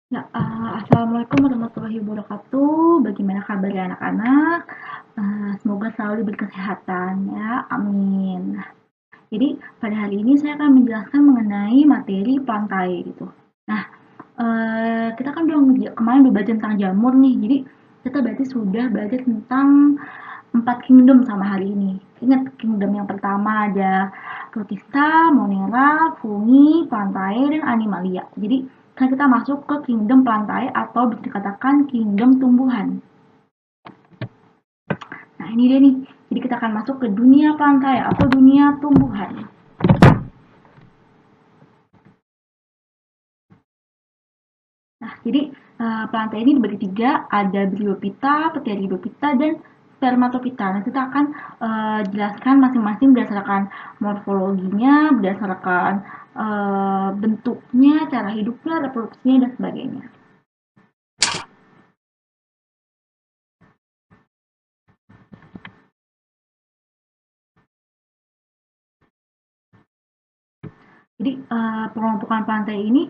Ya, assalamualaikum warahmatullahi wabarakatuh. Bagaimana kabarnya anak-anak? Semoga selalu diberi kesehatan ya, amin. Jadi pada hari ini saya akan menjelaskan mengenai materi pantai gitu. Nah, kita kan kemarin udah belajar tentang jamur nih. Jadi kita berarti sudah belajar tentang 4 kingdom sama hari ini. Ingat kingdom yang pertama ada Protista, Monera, Fungi, Plantae, dan Animalia. Jadi kan kita masuk ke kingdom Plantae atau bisa dikatakan kingdom tumbuhan. Nah ini dia nih, jadi kita akan masuk ke dunia Plantae atau dunia tumbuhan. Nah, jadi Plantae ini dibagi tiga, ada Bryophyta, Pteridophyta, dan Spermatophyta. Nah, kita akan jelaskan masing-masing berdasarkan morfologinya, berdasarkan bentuknya, cara hidupnya, reproduksinya, dan sebagainya. Jadi pengelompokan pantai ini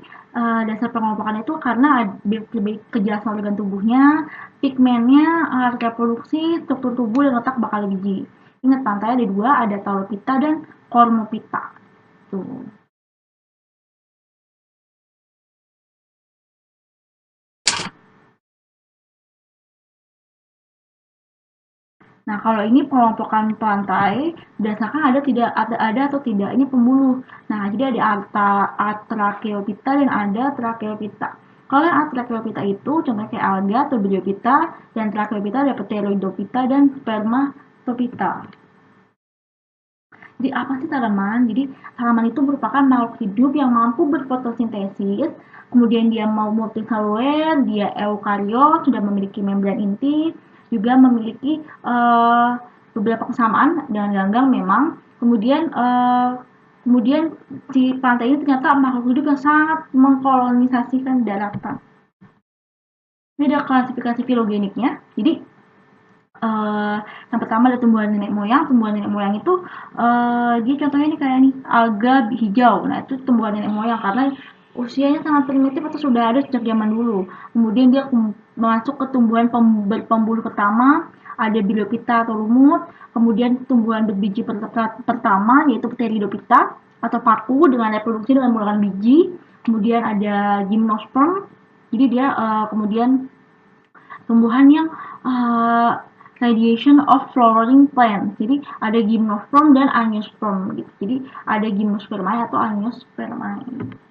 dasar pengelompokan itu karena lebih kejelasan organ tubuhnya, pigmennya, reproduksi, struktur tubuh dan letak bakal biji. Ingat pantai ada dua, ada Talopita dan Cormopita. Tuh. Nah, kalau ini pengelompokan pantai berdasarkan ada atau tidaknya pembuluh. Nah, jadi ada Atracheophyta dan ada Tracheophyta. Kalau yang Atracheophyta itu contohnya kayak alga atau Bryophyta, dan Tracheophyta ada Pteridophyta dan Spermatophyta. Jadi apa sih tanaman? Jadi tanaman itu merupakan makhluk hidup yang mampu berfotosintesis, kemudian dia mau multiseluler, dia eukariot, sudah memiliki membran inti, juga memiliki beberapa kesamaan dengan ganggang memang. Kemudian si pantai ini ternyata makhluk hidup yang sangat mengkolonisasikan daratan. Ini ada klasifikasi filogeniknya. Jadi yang pertama ada tumbuhan nenek moyang. Tumbuhan nenek moyang itu dia contohnya ini kayak nih alga hijau. Nah itu tumbuhan nenek moyang karena usianya sangat primitif atau sudah ada sejak zaman dulu. Kemudian dia masuk ke tumbuhan berbulu pertama, ada Bryophyta atau lumut. Kemudian tumbuhan berbiji pertama yaitu Pteridophyta atau paku dengan reproduksi dengan menggunakan biji. Kemudian ada Gymnosperm. Jadi dia kemudian tumbuhan yang uh, radiation of flowering plant. Jadi ada gymnosperm dan angiosperm gitu. Jadi ada gymnospermae atau angiospermae.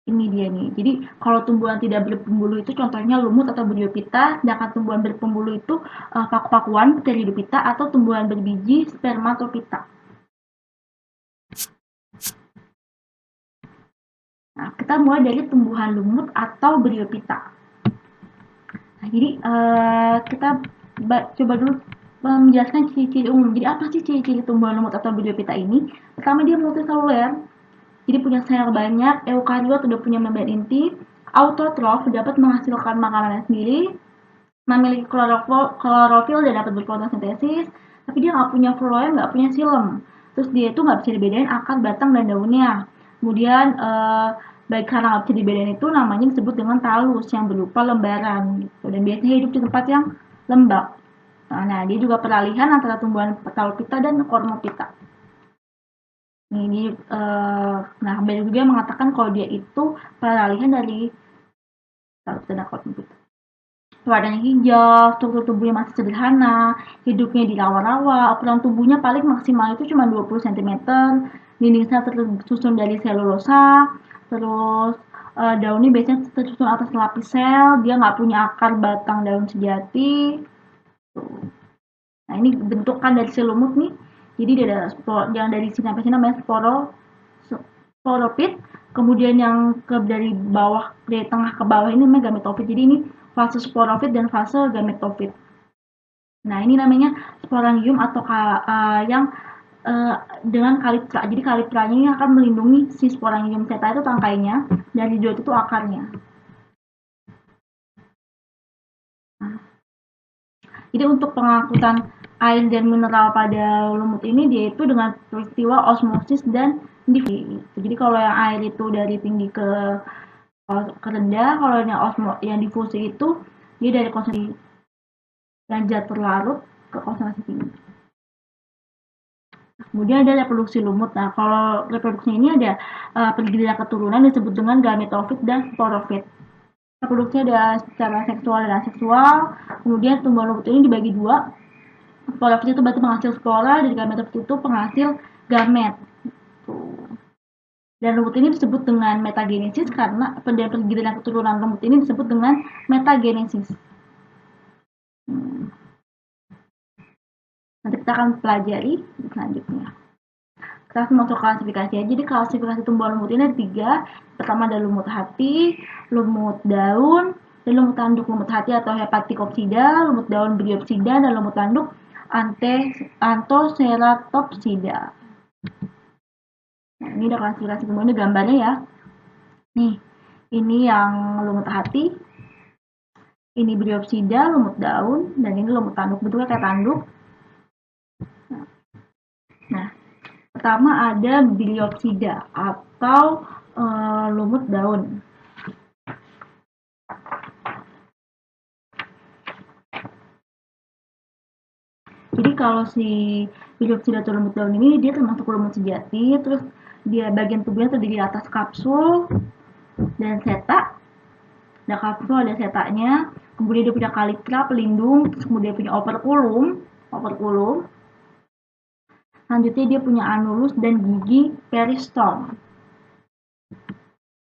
Ini dia nih. Jadi kalau tumbuhan tidak berpembuluh itu contohnya lumut atau Bryophyta, sedangkan tumbuhan berpembuluh itu paku-pakuan Pteridophyta atau tumbuhan berbiji Spermatophyta. Nah, kita mulai dari tumbuhan lumut atau Bryophyta. Nah, jadi kita coba dulu menjelaskan ciri-ciri umum. Jadi apa sih ciri-ciri tumbuhan lumut atau Bryophyta ini? Pertama dia multiseluler, jadi punya sel banyak, eukariot udah punya membran inti, autotrof dapat menghasilkan makanannya sendiri, memiliki klorofil dan dapat berfotosintesis, tapi dia nggak punya floem, nggak punya silem. Terus dia itu nggak bisa dibedain akar, batang, dan daunnya. Kemudian baik karena nggak bisa dibedain itu namanya disebut dengan talus yang berupa lembaran gitu. Dan biasanya hidup di tempat yang lembab. Nah, dia juga peralihan antara tumbuhan Talopita dan Cormopita. Ini nah banyak juga yang mengatakan kalau dia itu peralihan dari Talopita dan Cormopita. Warnanya hijau, struktur tubuhnya masih sederhana, hidupnya di rawa-rawa, ukuran tubuhnya paling maksimal itu cuma 20 cm, dinding sel tersusun dari selulosa, terus daunnya biasanya tersusun atas lapis sel, dia nggak punya akar, batang, daun sejati. Nah ini bentukan dari si lumut nih, jadi dia ada yang dari sini sampai sini namanya sporopit, kemudian yang dari bawah, dari tengah ke bawah ini namanya gametofit. Jadi ini fase sporofit dan fase gametofit. Nah ini namanya sporangium atau yang dengan kaliptra. Jadi kalipranya ini akan melindungi si sporangium seta itu tangkainya, dan hijau itu akarnya. Nah, jadi untuk pengangkutan air dan mineral pada lumut ini dia itu dengan peristiwa osmosis dan Jadi kalau yang air itu dari tinggi ke rendah, kalau yang difusi itu dia dari konsentrasi yang zat terlarut ke konsentrasi tinggi. Kemudian ada reproduksi lumut. Nah, kalau reproduksi ini ada pergiliran keturunan disebut dengan gametofit dan sporofit. Reproduksi ada secara seksual dan aseksual. Kemudian tumbuhan lumut ini dibagi dua. Sporofit itu berarti penghasil spora, dan gametofit itu penghasil gamet. Dan lumut ini disebut dengan metagenesis karena pergiliran keturunan lumut ini disebut dengan metagenesis. Nanti kita akan pelajari selanjutnya. Kita langsung masuk klasifikasi aja. Jadi klasifikasi tumbuhan lumut ini ada 3. Pertama ada lumut hati, lumut daun, dan lumut tanduk. Lumut hati atau hepaticopsida, lumut daun bryopsida, dan lumut tanduk anthoceratopsida. Nah, ini ada klasifikasi tumbuhan, ini gambarnya ya. Nih, ini yang lumut hati, ini bryopsida, lumut daun, dan ini lumut tanduk, bentuknya kayak tanduk. Nah, pertama ada bryopsida atau lumut daun. Jadi kalau si bryopsida atau lumut daun ini dia termasuk lumut sejati, terus dia bagian tubuhnya terdiri atas kapsul dan seta. Ada kapsul, ada setanya, kemudian dia punya kalitra pelindung, terus kemudian dia punya operkulum. Selanjutnya dia punya anulus dan gigi peristom.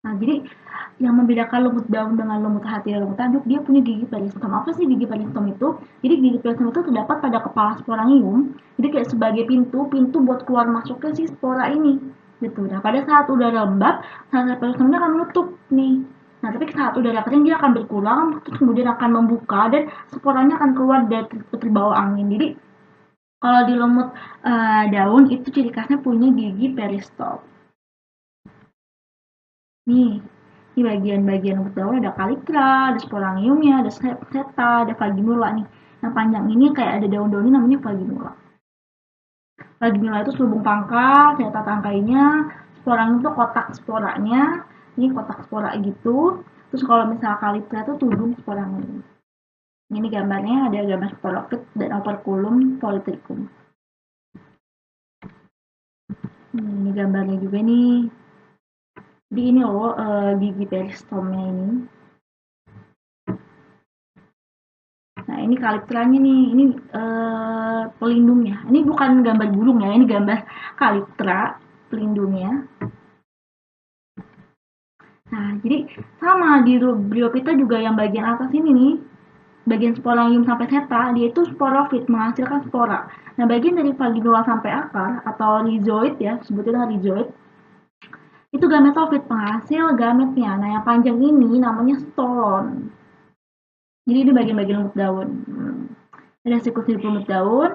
Nah, jadi yang membedakan lumut daun dengan lumut hati dan lumut tanduk, dia punya gigi peristom. Apa sih gigi peristom itu? Jadi gigi peristom itu terdapat pada kepala sporangium. Jadi kayak sebagai pintu buat keluar masuknya si spora ini. Gitu. Nah, pada saat udara lembab, sel peristomnya akan menutup nih. Nah, tapi saat udara kering dia akan berkurang, terus kemudian akan membuka dan sporanya akan keluar dari terbawa angin. Jadi kalau di lumut daun itu ciri khasnya punya gigi peristom. Nih, di bagian-bagian lumut daun ada kalitra, ada sporangiumnya, ada seta, ada vaginula nih. Yang panjang ini kayak ada daun-daunnya namanya vaginula. Vaginula itu selubung pangkal, seta tangkainya, sporangium itu kotak sporanya. Ini kotak spora gitu. Terus kalau misalnya kalitra itu tudung sporangium. Ini gambarnya ada gambar sporofit dan operculum polytrichum. Ini gambarnya juga nih. Jadi ini loh gigi peristomnya ini. Nah, ini kalitranya nih, ini pelindungnya. Ini bukan gambar burung ya, ini gambar kalitra pelindungnya. Nah, jadi sama di bryophyta juga yang bagian atas ini nih, bagian sporangium sampai seta, dia itu sporofit, menghasilkan spora. Nah, bagian dari vaginula sampai akar atau rhizoid ya, sebutnya rhizoid, itu gametofit, penghasil gametnya. Nah, yang panjang ini namanya stolon. Jadi ini bagian-bagian lumut daun. Ada siklus hidup lumut daun.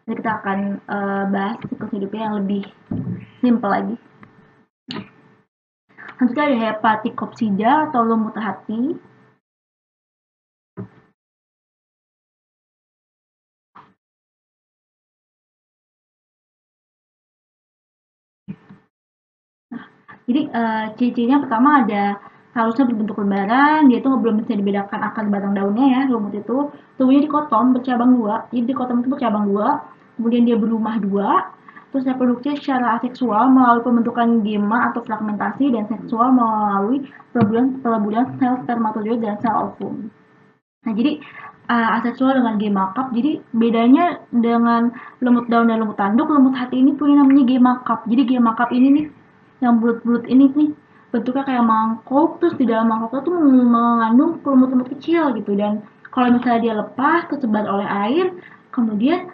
Jadi kita akan bahas siklus hidupnya yang lebih simple lagi. Selanjutnya ada hepaticopsida atau lumut hati. Nah, jadi ciri-cirinya pertama ada harusnya berbentuk lembaran, dia itu belum bisa dibedakan akar batang daunnya ya, lumut itu. Tubuhnya dikotom bercabang dua, jadi dikotom itu bercabang dua, kemudian dia berumah dua, terus reproduksi secara aseksual melalui pembentukan gema atau fragmentasi, dan seksual melalui peleburan sel spermatozoid dan sel ovum. Nah, jadi aseksual dengan gema cup. Jadi bedanya dengan lumut daun dan lumut tanduk, lumut hati ini punya namanya gema cup. Jadi gema cup ini nih, yang bulat-bulat ini nih, bentuknya kayak mangkok, terus di dalam mangkoknya tuh mengandung lumut-lumut kecil gitu. Dan kalau misalnya dia lepas, tersebar oleh air, kemudian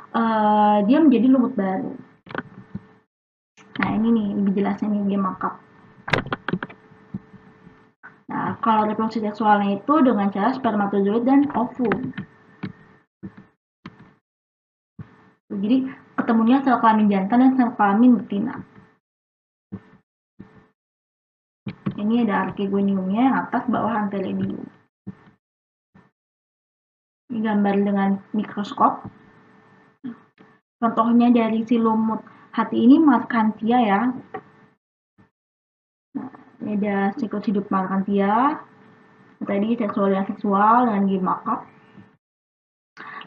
dia menjadi lumut baru. Nah, ini nih lebih jelasnya nih gema cup. Nah, kalau reproduksi seksualnya itu dengan cara spermatozoid dan ovum. Jadi ketemunya sel kelamin jantan dan sel kelamin betina. Ini ada archegoniumnya yang atas, bawah antellidium. Ini gambar dengan mikroskop. Contohnya dari si lumut hati ini Markantia ya. Nah, ini ada siklus hidup Markantia. Tadi seksual dan seksual dengan G markup.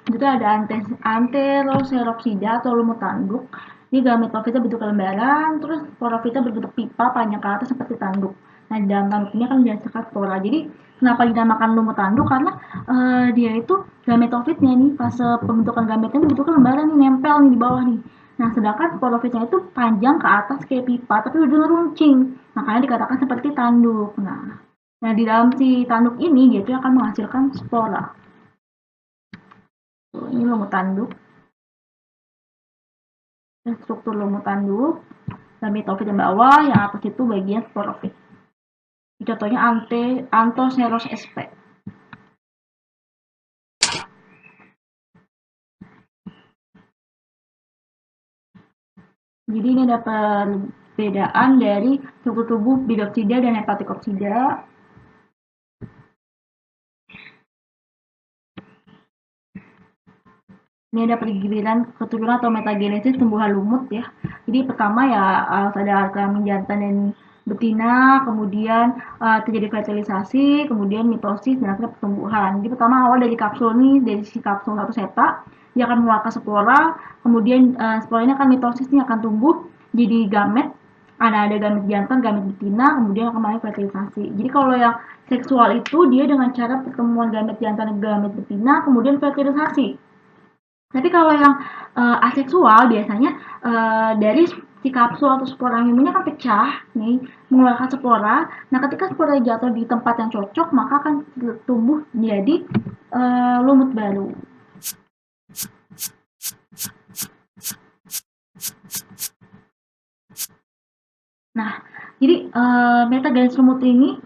Itu ada anteroseropsida atau lumut tanduk. Ini gametofita bentuk lembaran, terus sporofita berbentuk pipa panjang ke atas seperti tanduk. Nah, di dalam tanduk ini akan dihasilkan spora. Jadi, kenapa dinamakan lumut tanduk? Karena dia itu gametofitnya nih, fase pembentukan gametnya bentuknya lembaran nih, nempel nih di bawah nih. Nah, sedangkan sporofitnya itu panjang ke atas kayak pipa, tapi ujungnya runcing. Makanya dikatakan seperti tanduk. Nah, di dalam si tanduk ini, dia itu akan menghasilkan spora. Ini lumut tanduk. Struktur lumut tanduk, gametofit yang bawah, yang atas itu bagian sporofit. Contohnya Anthoceros sp. Jadi ini ada perbedaan dari struktur tubuh bidoksida dan hepatikoksida. Ini ada pergiliran keturunan atau metagenesis tumbuhan lumut ya. Jadi pertama ya ada kelamin jantan dan betina, kemudian terjadi fertilisasi, kemudian mitosis dan akhirnya pertumbuhan. Jadi pertama awal dari kapsul nih, dari si kapsul satu seta, dia akan mengeluarkan spora, kemudian spora ini akan mitosis nih akan tumbuh jadi gamet. Ada gamet jantan, gamet betina, kemudian akan mulai fertilisasi. Jadi kalau yang seksual itu dia dengan cara pertemuan gamet jantan dan gamet betina, kemudian fertilisasi. Tapi kalau yang aseksual biasanya dari si kapsul atau sporangiumnya kan pecah nih, mengeluarkan spora. Nah, ketika spora jatuh di tempat yang cocok, maka akan tumbuh jadi lumut baru. Nah, jadi metagenesis lumut ini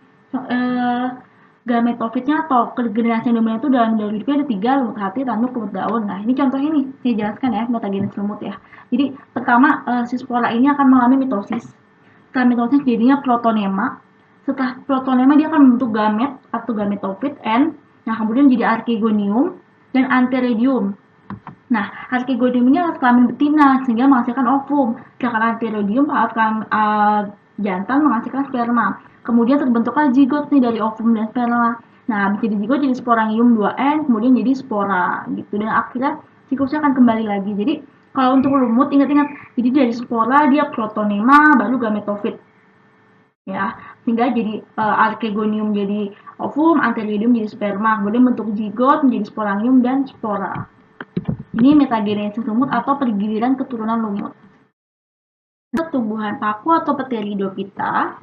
gametofitnya atau generasi yang dominan itu dalam daun hidupnya ada 3, lumut hati, tanduk, lumut daun. Nah, ini contohnya nih, saya jelaskan ya metagenesis lumut ya. Jadi pertama si spora ini akan mengalami mitosis. Setelah mitosis jadinya protonema. Setelah protonema dia akan membentuk gamet atau gametofit N. Nah, kemudian jadi archegonium dan antheridium. Nah, archegonium ini alat kelamin betina sehingga menghasilkan ovum. Sedangkan antheridium alat kelamin jantan menghasilkan sperma. Kemudian terbentuklah zigot nih dari ovum dan sperma. Nah, habis jadi zigot jadi sporangium 2N, kemudian jadi spora gitu. Dan akhirnya siklusnya akan kembali lagi. Jadi kalau untuk lumut ingat-ingat, jadi dari spora dia protonema baru gametofit. Ya, sehingga jadi archegonium jadi ovum, antheridium jadi sperma, kemudian bentuk zigot menjadi sporangium dan spora. Ini metagenesis lumut atau pergiliran keturunan lumut. Tumbuhan paku atau Pteridophyta.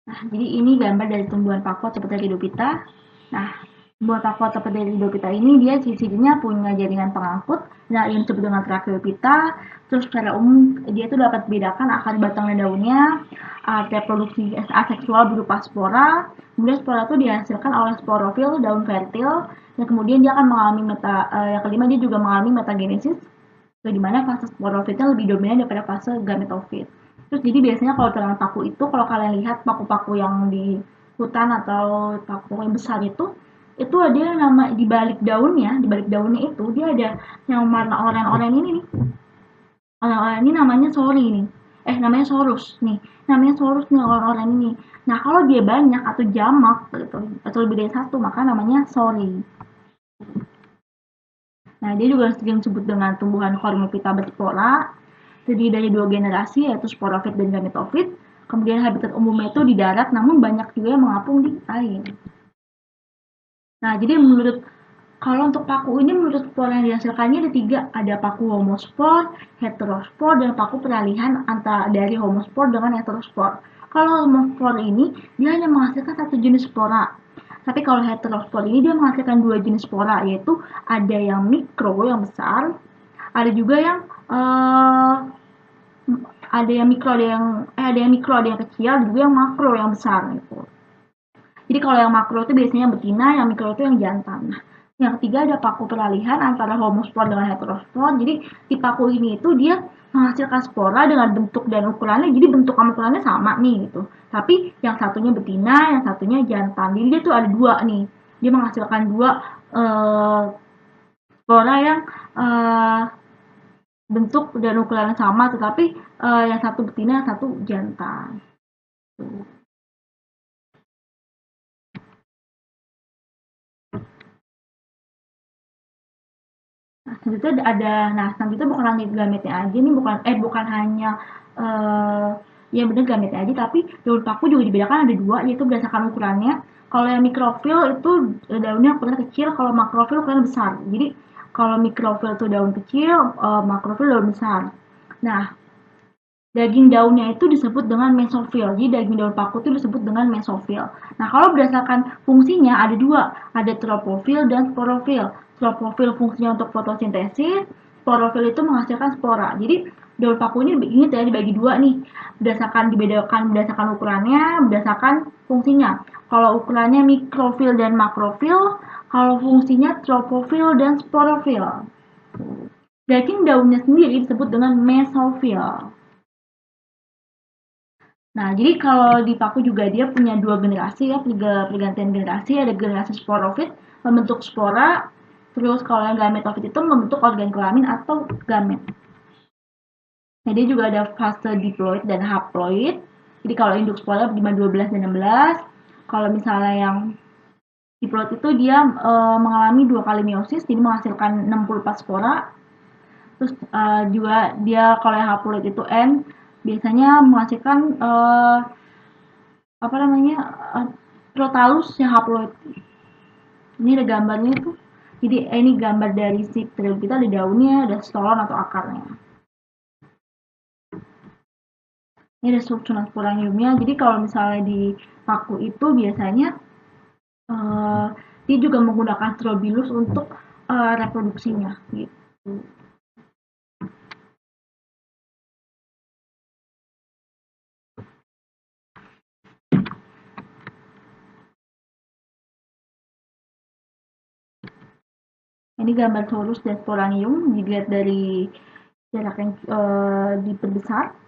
Nah, jadi ini gambar dari tumbuhan paku atau Pteridophyta. Nah, tumbuhan paku atau Pteridophyta ini dia ciri-cirinya punya jaringan pengangkut, nah yang disebut dengan tracheophyta. Terus secara umum dia itu dapat dibedakan akar batang dan daunnya, reproduksi aseksual berupa spora. Kemudian spora itu dihasilkan oleh sporofil daun fertil, dan kemudian dia akan mengalami yang kelima dia juga mengalami metagenesis, di mana fase sporofitnya lebih dominan daripada fase gametofit. Terus jadi biasanya kalau tanaman paku itu kalau kalian lihat paku-paku yang di hutan atau paku yang besar itu ada yang nama di balik daunnya itu dia ada yang warna oranye-oranye ini nih. Oranye-oranye ini namanya sori nih. Namanya sorus nih. Namanya sorus nih oranye-oranye ini. Nah, kalau dia banyak atau jamak gitu atau lebih dari satu maka namanya sori. Nah, dia juga sering disebut dengan tumbuhan Corymophyta berspora, terdiri dari 2 generasi yaitu sporofit dan gametofit. Kemudian habitat umumnya itu di darat, namun banyak juga yang mengapung di air. Nah, jadi kalau untuk paku ini menurut spora yang dihasilkannya ada 3, ada paku homospor, heterospor, dan paku peralihan antara dari homospor dengan heterospor. Kalau homospor ini dia hanya menghasilkan satu jenis spora. Tapi kalau heterospor ini dia menghasilkan 2 jenis spora, yaitu ada yang mikro yang besar, ada juga yang ada yang mikro, ada yang kecil, ada juga yang makro yang besar gitu. Jadi kalau yang makro itu biasanya betina, yang mikro itu yang jantan. Nah, yang ketiga ada paku peralihan antara homospor dengan heterospor. Jadi di paku ini itu dia menghasilkan spora dengan bentuk dan ukurannya, jadi bentuk sama ukurannya sama nih gitu. Tapi yang satunya betina, yang satunya jantan. Jadi dia tuh ada 2 nih. Dia menghasilkan 2 spora yang bentuk dan ukuran sama, tetapi yang satu betina, yang satu jantan. Nah, selanjutnya selanjutnya bukan hanya gametnya aja nih, bukan hanya eh ya bener gametnya aja, tapi daun paku juga dibedakan ada dua, yaitu berdasarkan ukurannya. Kalau yang mikrofil itu daunnya ukurannya kecil, kalau makrofil ukurannya besar. Jadi kalau mikrofil itu daun kecil, makrofil daun besar. Nah, daging daunnya itu disebut dengan mesofil. Jadi daging daun paku itu disebut dengan mesofil. Nah, kalau berdasarkan fungsinya ada dua, ada tropofil dan sporofil. Tropofil fungsinya untuk fotosintesis, sporofil itu menghasilkan spora. Jadi daun paku ini tadi dibagi dua nih, dibedakan berdasarkan ukurannya, berdasarkan fungsinya. Kalau ukurannya mikrofil dan makrofil, kalau fungsinya tropofil dan sporofil. Daging daunnya sendiri disebut dengan mesofil. Nah, jadi kalau di paku juga dia punya dua generasi ya, pergantian generasi, ada generasi sporofit membentuk spora, terus kalau yang gametofit itu membentuk organ kelamin atau gamet. Nah, dia juga ada fase diploid dan haploid. Jadi kalau induk spora 5, 12, dan 16. Kalau misalnya yang diploid itu dia mengalami 2 kali meiosis, jadi menghasilkan 64 spora. Terus juga dia kalau yang haploid itu N, biasanya menghasilkan apa namanya Protalus yang haploid. Ini ada gambarnya tuh. Jadi ini gambar dari si kita, ada daunnya, ada stolon atau akarnya. Ini ada susunan sporangiumnya. Jadi kalau misalnya di paku itu biasanya dia juga menggunakan strobilus untuk reproduksinya gitu. Ini gambar sorus dan sporangium dilihat dari jarak yang diperbesar.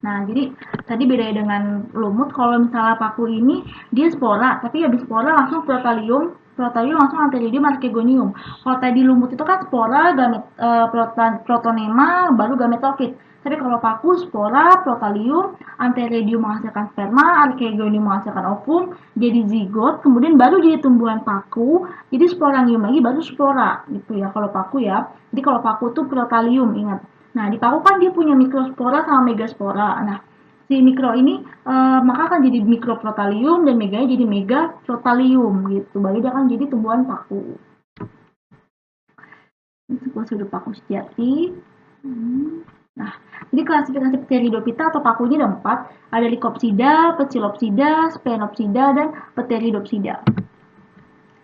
Nah, jadi tadi bedanya dengan lumut, kalau misalnya paku ini dia spora, tapi habis spora langsung protalium, protalium langsung antheridium archegonium. Kalau tadi lumut itu kan spora, protonema, baru gametofit. Tapi kalau paku spora, protalium, antheridium menghasilkan sperma, archegonium menghasilkan ovum, jadi zigot, kemudian baru jadi tumbuhan paku, jadi sporangium lagi, baru spora gitu ya kalau paku ya. Jadi kalau paku tuh protalium, ingat. Nah, di paku kan dia punya mikrospora sama megaspora. Nah, si mikro ini maka akan jadi mikroprotalium dan meganya jadi megaprotalium gitu. Baru dia akan jadi tumbuhan paku. Ini sebuah sudut paku sejati. Nah, jadi klasifikasi Pteridophyta atau pakunya ada 4. Ada Lycopsida, Pecilopsida, Sphenopsida, dan Pteridopsida.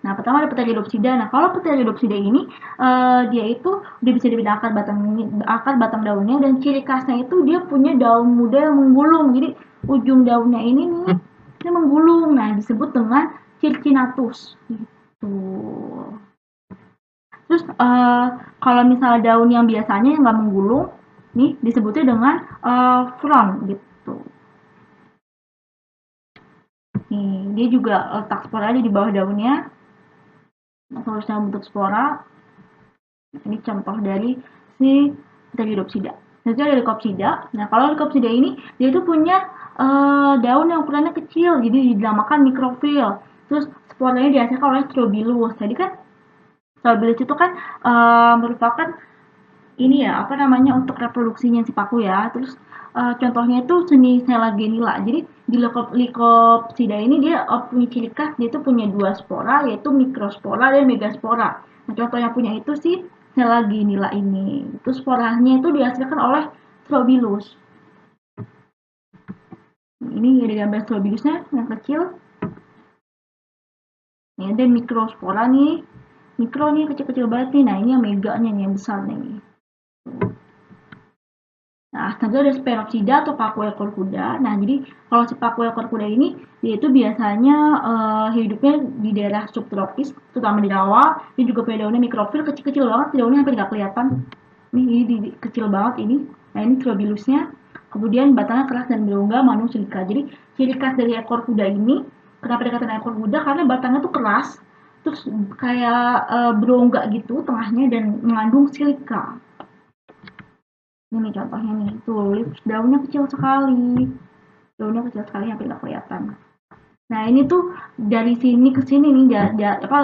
Nah, pertama ada Pteridopsida. Nah, kalau Pteridopsida ini dia itu udah bisa dibedakan akar batang daunnya, dan ciri khasnya itu dia punya daun muda yang menggulung. Jadi ujung daunnya ini nih dia menggulung. Nah, disebut dengan circinatus. Gitu. Terus kalau misalnya daun yang biasanya yang nggak menggulung, nih disebutnya dengan frond gitu. Nih, dia juga letak sporanya di bawah daunnya. Nah, harusnya bentuk spora. Ini contoh dari si Pteridopsida. Selanjutnya ada Lycopsida. Nah, kalau Lycopsida ini dia itu punya daun yang ukurannya kecil, jadi dinamakan mikrofil. Terus sporanya dihasilkan oleh Strobilus. Tadi kan Strobilus itu kan merupakan ini ya, apa namanya, untuk reproduksinya si paku ya. Terus contohnya itu seni Selagenilla. Jadi di Lycopsida ini dia punya ciri khas, dia itu punya 2 spora, yaitu mikrospora dan megaspora. Nah, contoh yang punya itu si Selagenilla ini. Itu sporanya itu dihasilkan oleh Strobilus. Ini ada gambar Strobilusnya yang kecil. Ini ada mikrospora nih. Mikro nih kecil-kecil banget nih. Nah, ini yang meganya nih, yang besar nih. Nah, selanjutnya ada Sphenopsida atau paku ekor kuda. Nah, jadi kalau si paku ekor kuda ini, dia itu biasanya hidupnya di daerah subtropis, terutama di rawa. Dia juga punya daunnya mikrofil, kecil-kecil banget, daunnya hampir nggak kelihatan. Ini kecil banget ini. Nah, ini Strobilusnya. Kemudian batangnya keras dan berongga, manusilika. Jadi ciri khas dari ekor kuda ini, kenapa dikatakan ekor kuda? Karena batangnya tuh keras, terus kayak berongga gitu tengahnya dan mengandung silika. Ini contohnya nih, tuh daunnya kecil sekali, hampir nggak kelihatan. Nah ini tuh dari sini ke sini nih,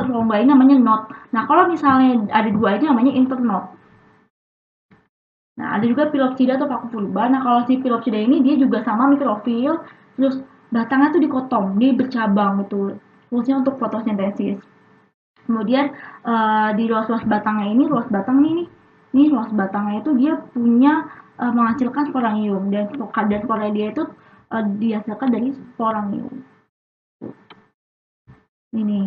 lomba ini namanya knot. Nah kalau misalnya ada dua ini namanya internot. Nah ada juga Phylloxera atau paku purba. Nah kalau si Phylloxera ini dia juga sama mikrofil, terus batangnya tuh dikotong, dia bercabang gitu, fungsinya untuk fotosintesis. Kemudian di ruas-ruas batangnya ini, ruas batangnya itu dia punya menghasilkan sporangium, dan spora dia itu dihasilkan dari sporangium. Ini.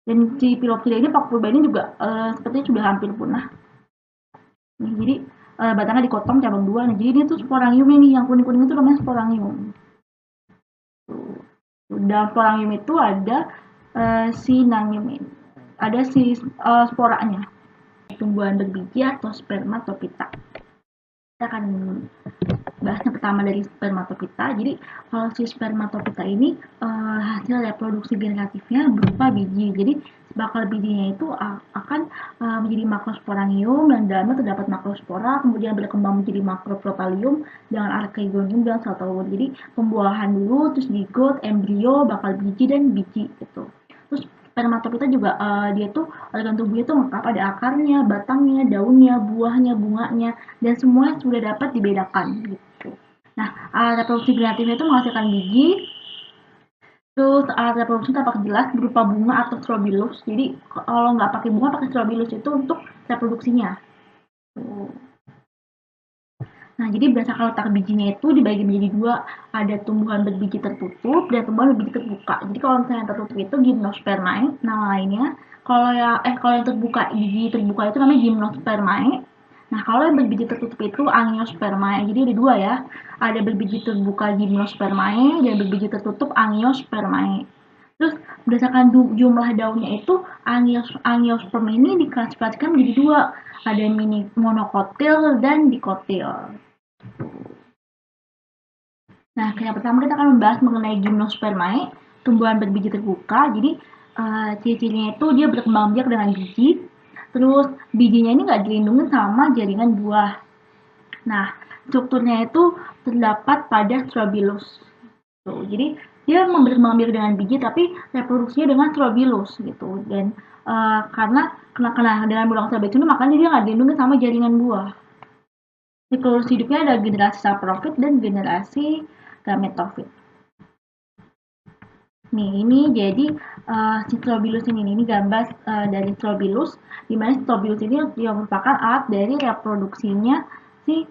Dan si Phylloxera ini, paku purba ini juga sepertinya sudah hampir punah. Nih, jadi batangnya dikotong cabang dua. Nah, jadi ini tuh sporangium ini, yang kuning-kuning itu namanya sporangium. Dalam sporangium itu ada sinangium ini. Ada si sporanya. Tumbuhan berbiji atau spermatopita. Kita akan bahasnya pertama dari spermatopita. Jadi kalau si spermatopita ini hasil reproduksi generatifnya berupa biji. Jadi bakal bijinya itu akan menjadi makrosporangium, dan dalamnya terdapat makrospora, kemudian berkembang menjadi makroprotalium dengan archegonium dan sel telur. Jadi pembuahan dulu, terus digot, embrio, bakal biji, dan biji gitu. Terus spermatopita juga dia tuh organ tubuhnya tuh lengkap, ada akarnya, batangnya, daunnya, buahnya, bunganya, dan semuanya sudah dapat dibedakan gitu. Nah, reproduksi generatifnya itu menghasilkan biji, terus alat reproduksi tampak jelas berupa bunga atau strobilus. Jadi kalau nggak pakai bunga, pakai strobilus itu untuk reproduksinya. Nah, jadi berdasarkan letak bijinya itu dibagi menjadi dua, ada tumbuhan berbiji tertutup dan tumbuhan berbiji terbuka. Jadi kalau misalnya yang tertutup itu gymnospermae nama lainnya. Kalau yang terbuka, biji terbuka itu namanya gymnospermae. Nah, kalau yang berbiji tertutup itu angiospermae. Jadi ada dua ya. Ada berbiji terbuka gymnospermae dan berbiji tertutup angiospermae. Terus berdasarkan jumlah daunnya itu, angiosperm ini diklasifikasikan menjadi dua. Ada mini monokotil dan dikotil. Nah, yang pertama kita akan membahas mengenai gymnospermae, tumbuhan berbiji terbuka. Jadi ciri-cirinya itu dia berkembang biak dengan biji, terus bijinya ini nggak dilindungi sama jaringan buah. Nah, strukturnya itu terdapat pada strobilus. Tuh, jadi dia berkembang biak dengan biji, tapi reproduksinya dengan strobilus gitu. Dan karena dengan berulang sebaik itu, makanya dia nggak dilindungi sama jaringan buah. Siklus hidupnya ada generasi saprofit dan generasi gametofit. Nih, ini jadi si strobilus ini gambar dari strobilus, di mana strobilus ini yang merupakan alat dari reproduksinya si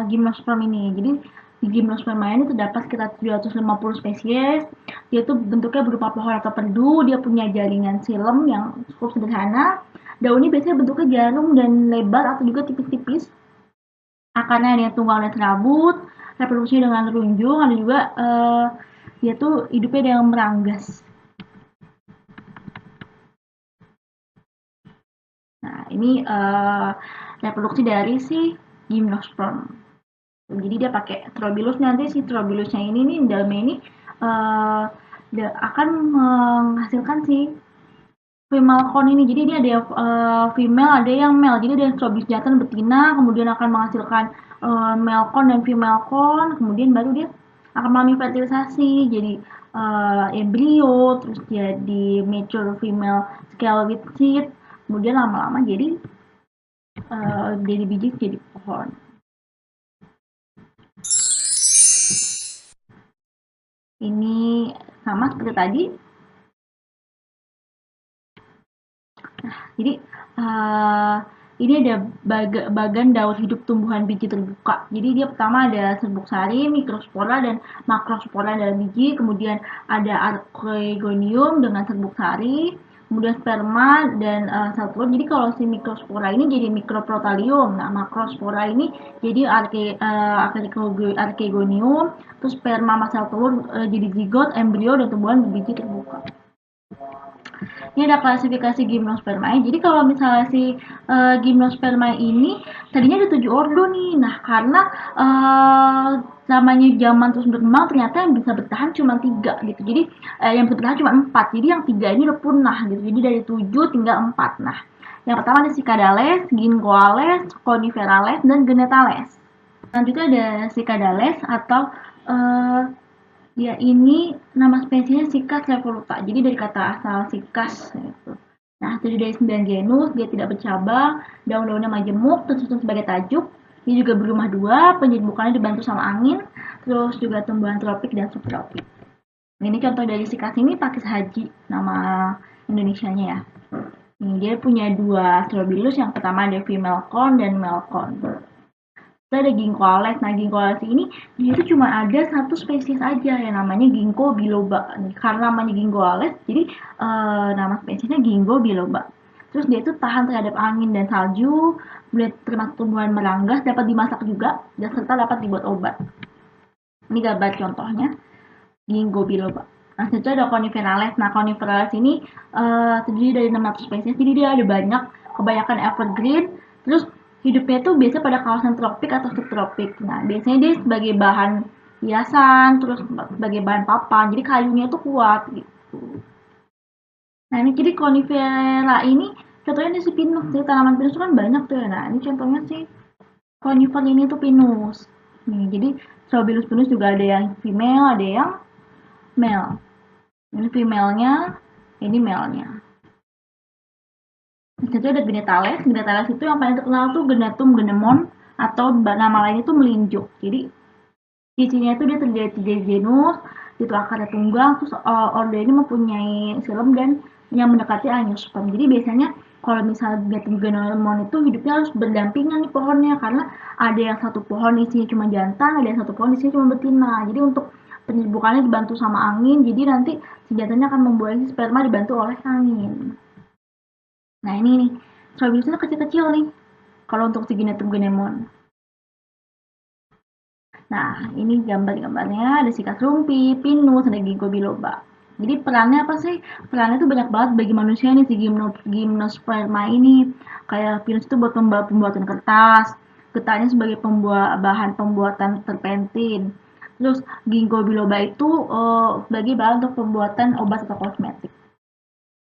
gymnosperm ini. Jadi di gymnosperm ini terdapat sekitar 350 spesies. Dia tuh bentuknya berupa pohon atau perdu, dia punya jaringan silem yang cukup sederhana. Daunnya biasanya bentuknya jarum dan lebar atau juga tipis-tipis. Akarnya ada yang tunggal dan serabut, reproduksinya dengan runjung, ada juga dia tuh hidupnya dengan meranggas. Nah, ini reproduksi dari si gymnosperm. Jadi dia pakai strobilus, nanti si strobilusnya ini nih dalamnya ini akan menghasilkan si female con ini. Jadi dia ada yang female, ada yang male. Jadi ada yang strobilus jantan betina, kemudian akan menghasilkan male con dan female con, kemudian baru dia akan mengalami fertilisasi jadi embrio, terus jadi mature female scale with seed, kemudian lama-lama jadi biji jadi pohon. Ini sama seperti tadi. Nah, jadi ini ada bagan daur hidup tumbuhan biji terbuka. Jadi dia pertama ada serbuk sari, mikrospora, dan makrospora dalam biji. Kemudian ada archegonium dengan serbuk sari, kemudian sperma dan sel telur. Jadi kalau si mikrospora ini jadi mikroprotalium. Nah, makrospora ini jadi archegonium, terus sperma sama sel telur jadi zigot, embrio, dan tumbuhan berbiji terbuka. Ini ada klasifikasi Gymnospermae. Jadi kalau misalnya si Gymnospermae ini tadinya ada 7 ordo nih. Nah, karena namanya zaman terus berkembang, ternyata yang bisa bertahan cuma 3 gitu. Jadi yang bisa bertahan cuma 4. Jadi yang 3 ini udah punah gitu. Jadi dari 7 tinggal 4. Nah, yang pertama ada Cicadales, Ginkgoales, Coniferales, dan Genetales. Selanjutnya ada Cicadales atau dia ini nama spesiesnya Cycas revoluta. Jadi dari kata asal Cycas gitu. Nah, terdiri dari 9 genus, dia tidak bercabang, daun-daunnya majemuk, tersusun sebagai tajuk. Dia juga berumah 2, penyerbukannya dibantu sama angin, terus juga tumbuhan tropik dan subtropik. Nah, ini contoh dari Cycas ini Pakis Haji, nama Indonesianya ya. Ini dia punya 2 strobilus, yang pertama ada female cone dan male cone. Kita ada ginkgoales. Nah, ginkgoales ini dia itu cuma ada satu spesies aja yang namanya ginkgo biloba. Karena namanya ginkgoales, jadi nama spesiesnya ginkgo biloba. Terus dia itu tahan terhadap angin dan salju, termasuk tumbuhan meranggas, dapat dimasak juga, dan serta dapat dibuat obat. Ini gambar contohnya ginkgo biloba. Nah, selanjutnya ada coniferales. Nah, coniferales ini terdiri dari 600 spesies, jadi dia ada banyak, kebanyakan evergreen. Terus hidupnya tuh biasa pada kawasan tropik atau subtropik. Nah, biasanya dia sebagai bahan hiasan, terus sebagai bahan papan. Jadi kayunya tuh kuat gitu. Nah, ini jadi conifera ini contohnya si pinus. Jadi tanaman pinus kan banyak tuh ya. Nah, ini contohnya sih conifer ini tuh pinus. Nih, jadi Strobilus pinus juga ada yang female, ada yang male. Ini female-nya, ini male-nya. Itu ada Genetales. Genetales itu yang paling terkenal tuh Genetum genemon, atau nama lain itu melinjuk. Jadi cirinya itu dia terdiri dari 3 genus, itu akarnya tunggang, terus ordo ini mempunyai xilem dan yang mendekati angiosperm. Jadi biasanya kalau misalnya Genetum genemon itu hidupnya harus berdampingan nih pohonnya, karena ada yang satu pohon isinya cuma jantan, ada yang satu pohon isinya cuma betina. Jadi untuk penyerbukannya dibantu sama angin, jadi nanti si jantannya akan membuahi sperma dibantu oleh angin. Nah, ini nih, Strobilusnya kecil-kecil nih, kalau untuk si Genetum genemon. Nah, ini gambar-gambarnya, ada sikas rumpi, pinus, ada ginkgo biloba. Jadi perannya apa sih? Perannya tuh banyak banget bagi manusia nih si gymnosperma ini. Kayak pinus itu buat pembuatan kertas, getahnya sebagai bahan pembuatan terpentin. Terus ginkgo biloba itu sebagai bahan untuk pembuatan obat atau kosmetik.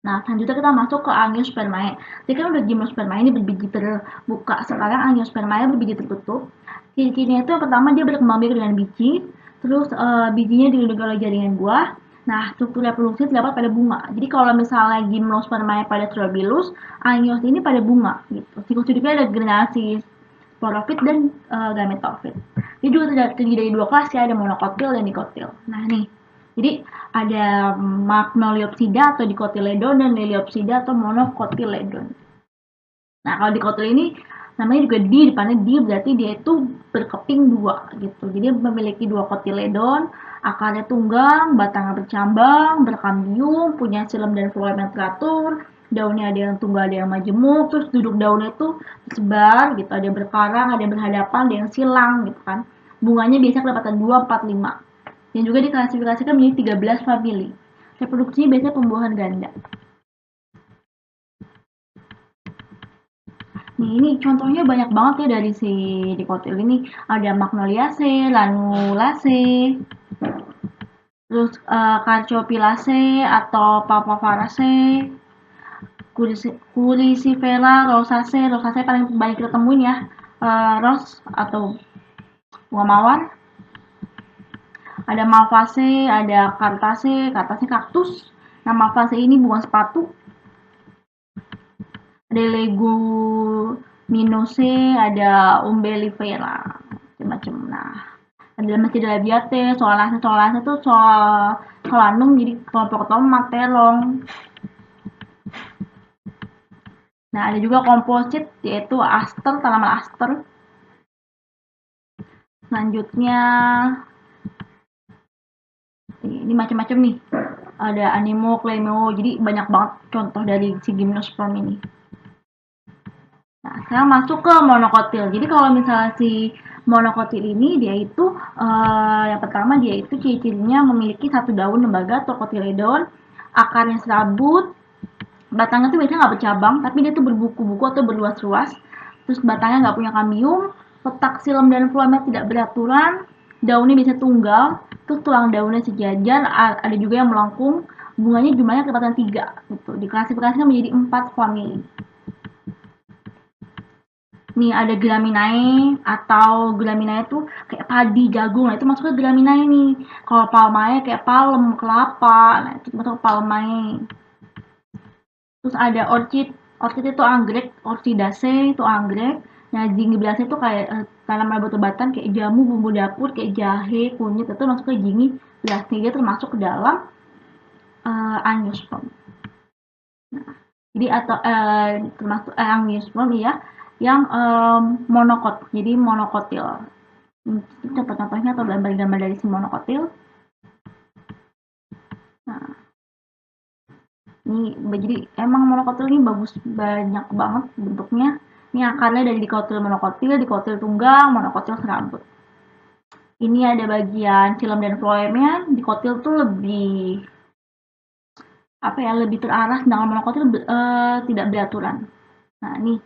Nah, selanjutnya kita masuk ke Angiospermae. Jadi kan udah Gymnospermae ini berbiji terbuka. Sekarang Angiospermae berbiji tertutup. Ciri-cirinya itu yang pertama dia berkembang biak dengan biji, terus bijinya dilindungi oleh jaringan buah. Nah, struktur reproduksi terdapat pada bunga. Jadi kalau misalnya Gymnospermae pada Strobilus, Angios ini pada bunga gitu. Siklus hidupnya ada generasi sporofit dan gametofit. Dia juga terdiri dari 2 kelas ya, ada monokotil dan dikotil. Nah, nih. Jadi ada Magnoliopsida atau Dicotyledon dan Liliopsida atau Monocotyledon. Nah, kalau dikotil ini namanya juga depannya berarti dia itu berkeping 2 gitu. Jadi memiliki 2 kotiledon, akarnya tunggang, batangnya bercambang, berkambium, punya xilem dan floem yang teratur, daunnya ada yang tunggal, ada yang majemuk, terus duduk daunnya itu tersebar gitu, ada yang berkarang, ada yang berhadapan, ada yang silang gitu kan. Bunganya biasa kelihatan 2, 4, 5. Yang juga diklasifikasikan menjadi 13 famili. Reproduksinya biasanya pembuahan ganda. Nih, ini contohnya banyak banget ya dari si dikotil ini. Ada Magnoliaceae, Lanulaceae, terus Carcophilaceae atau Papaveraceae, Curicifera, Rosaceae paling banyak kita temuin ya. Rose atau bunga mawar. Ada Malvaceae, ada Cactaceae kaktus. Nah, Malvaceae ini bunga sepatu. Ada Leguminosae, ada Umbellifera, macam-macam. Nah, ada masih ada Labiate, Solanaceae itu solanum, jadi kelompok tomat, terong. Nah, ada juga komposit, yaitu aster, tanaman aster. Selanjutnya, ini macam-macam nih. Ada Animo, Clemeo, jadi banyak banget contoh dari si Gymnosperm ini. Nah, sekarang masuk ke monokotil. Jadi kalau misalnya si monokotil ini dia itu yang pertama dia itu ciri-cirinya memiliki satu daun lembaga atau kotiledon, akarnya serabut, Batangnya tuh biasanya nggak bercabang, tapi dia tuh berbuku-buku atau berluas-luas. Terus batangnya nggak punya kambium, petak silem dan phloemnya tidak beraturan, daunnya biasanya tunggal, terus tulang daunnya sejajar, ada juga yang melengkung, bunganya jumlahnya kelipatan 3 gitu. Diklasifikasikan menjadi 4 famili. Nih ada Graminae atau Graminae tuh kayak padi, jagung, nah itu masuknya Graminae nih. Kalau Palmae kayak palem, kelapa, nah itu masuk Palmae. Terus ada orchid, orchid itu anggrek, orchidaceae itu anggrek. Nah, zingiberacea itu kayak tanaman obat-obatan kayak jamu, bumbu dapur, kayak jahe, kunyit itu masuk ke zingiberacea. Dia termasuk ke dalam angiosperm. Jadi atau termasuk angiosperm ya, yang monokot. Jadi monokotil. Itu contoh-contohnya atau gambar-gambar dari si monokotil. Nah, ini jadi emang monokotil ini bagus banyak banget bentuknya. Ini akarnya dari dikotil tunggang, monokotil serabut. Ini ada bagian filem dan floemnya, dikotil tuh lebih apa ya, lebih terarah, sedangkan monokotil tidak beraturan. Nah, ini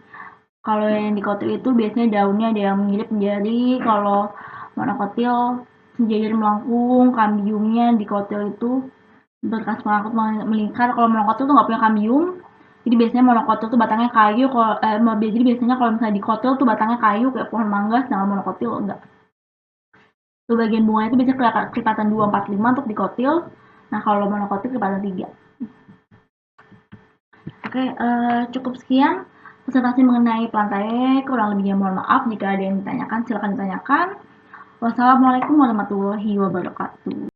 kalau yang dikotil itu biasanya daunnya ada yang mirip jari, kalau monokotil sejajar melengkung, kambiumnya dikotil itu berkas melengkung melingkar. Kalau monokotil tuh nggak punya kambium, jadi biasanya monokotil tuh batangnya kayu. Kalau jadi biasanya kalau misalnya dikotil tuh batangnya kayu kayak pohon mangga, sedangkan monokotil enggak. Tuh bagian bunganya itu biasanya kelipatan 2, 4, 5 untuk dikotil. Nah, kalau monokotil kelipatan 3. Oke, cukup sekian presentasi mengenai plantae. Kurang lebihnya mohon maaf jika ada yang ditanyakan, silakan ditanyakan. Wassalamualaikum warahmatullahi wabarakatuh.